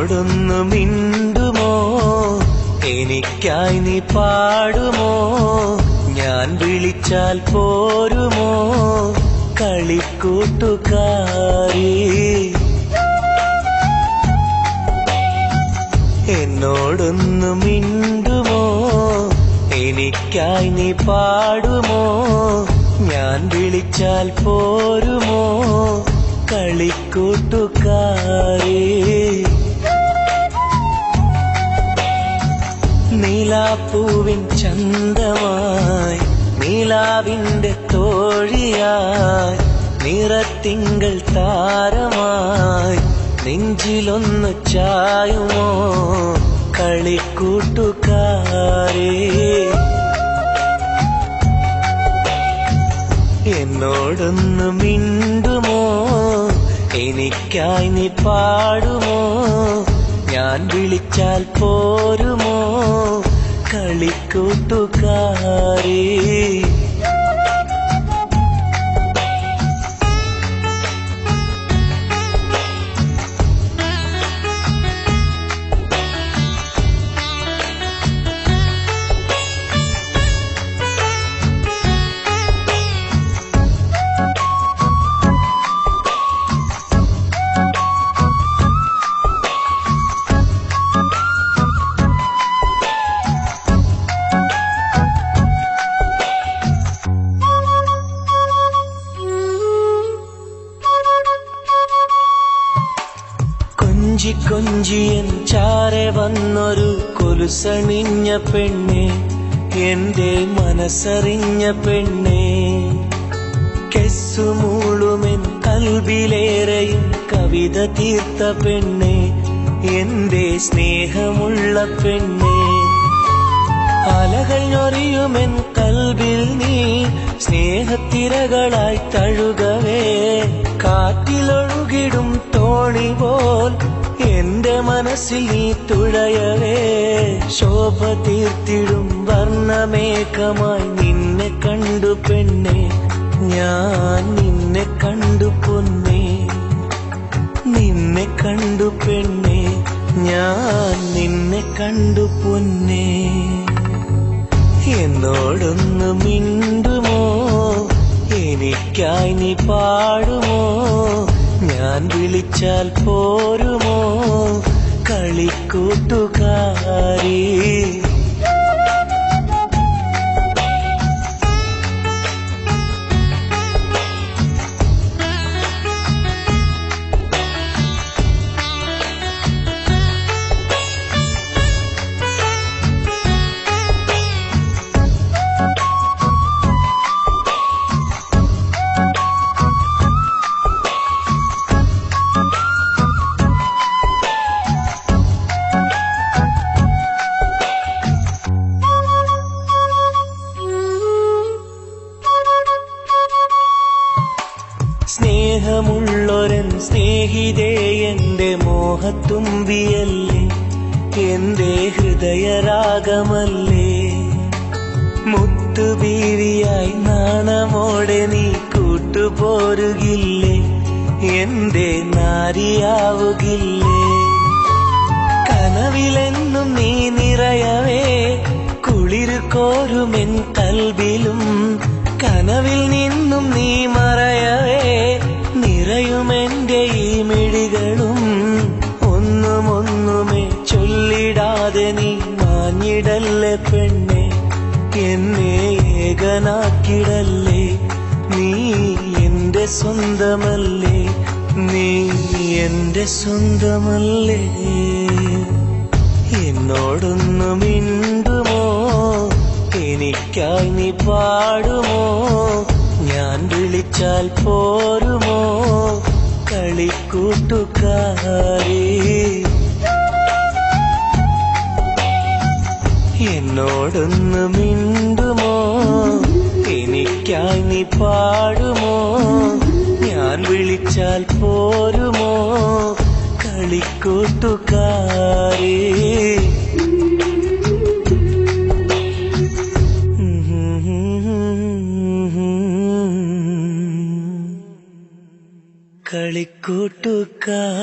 എന്നോടൊന്നു മിണ്ടുമോ, എനിക്കായി നീ പാടുമോ, ഞാൻ വിളിച്ചാൽ പോരുമോ കളിക്കൂട്ടുകാരി. എന്നോടൊന്നു മിണ്ടുമോ, എനിക്കായി നീ പാടുമോ, ഞാൻ വിളിച്ചാൽ പോരുമോ കളിക്കൂട്ടുകാരി. നീലാപ്പൂവിൻ ചന്തമായി, നീലാവിന്റെ തോഴിയായി, നിറത്തിങ്കൾ താരമായി, നെഞ്ചിലൊന്നു ചായുമോ കളിക്കൂട്ടുകാരി. എന്നോടൊന്നു മിണ്ടുമോ, എനിക്കായി നീ പാടുമോ, ഞാൻ വിളിച്ചാൽ പോരുമോ കളിക്കൂട്ടുകാരി. കൊഞ്ചി കൊഞ്ചിയൻ ചാരെ വന്നൊരു കൊലുസണിഞ്ഞ പെണ്ണെ, എന്റെ മനസ്സറിഞ്ഞ പെണ്ണെ, കെസ്സുമൂളുമെൻ കൽബിലേറെയും കവിത തീർത്ത പെണ്ണെ, എന്റെ സ്നേഹമുള്ള പെണ്ണെ. അലകൾ ഞൊറിയുമെൻ കൽബിൽ നീ സ്നേഹത്തിരകളായി തഴുകവേ, കാറ്റിലൊഴുകിടും തോണി പോൽ എന്റെ മനസ്സിൽ നീ തുഴയവേ, ശോഭ തീർത്തിടും വർണ്ണമേഘമായി നിന്നെ കണ്ടു പെണ്ണെ, ഞാൻ നിന്നെ കണ്ടു പൊന്നേ, നിന്നെ കണ്ടു പെണ്ണെ, ഞാൻ നിന്നെ കണ്ടു പൊന്നേ. എന്നോടൊന്നു മിണ്ടുമോ, എനിക്കായി നീ പാടുമോ, ഞാൻ വിളിച്ചാൽ പോരുമോ കളിക്കൂട്ടുകാരി. സ്നേഹമുള്ളൊരൻ സ്നേഹിതേ എന്റെ മോഹത്തുമ്പിയല്ലേ, എന്റെ ഹൃദയരാഗമല്ലേ, മുത്തുബീവിയായി നാണമോടെ നീ കൂട്ടുപോരുകില്ലേ, എന്റെ നാരിയാവുകില്ലേ. കനവിലെന്നും നീ നിറയവേ, കുളിരു കോരുമെൻ കൽബിലും, കനവിൽ നിന്നും നീ മറയവേ, നിറയുമെന്റെ ഈ മിഴികളും. ഒന്നുമൊന്നുമേ ചൊല്ലിടാതെ നീ മാഞ്ഞിടല്ലേ പെണ്ണെ, എന്നെ ഏകനാക്കിടല്ലേ, നീ എന്റെ സ്വന്തമല്ലേ, നീ എന്റെ സ്വന്തമല്ലേ. എന്നോടൊന്നു മിണ്ടുമോ, എനിക്കായി നീ പാടുമോ, ഞാൻ വിളിച്ചാൽ പോരുമോ കളിക്കൂട്ടുകാരി. എന്നോടൊന്നു മിണ്ടുമോ, എനിക്കായി നീ പാടുമോ, ഞാൻ വിളിച്ചാൽ പോരുമോ കളിക്കൂട്ടുകാരി. കളിക്കൂട്ടുകാരി.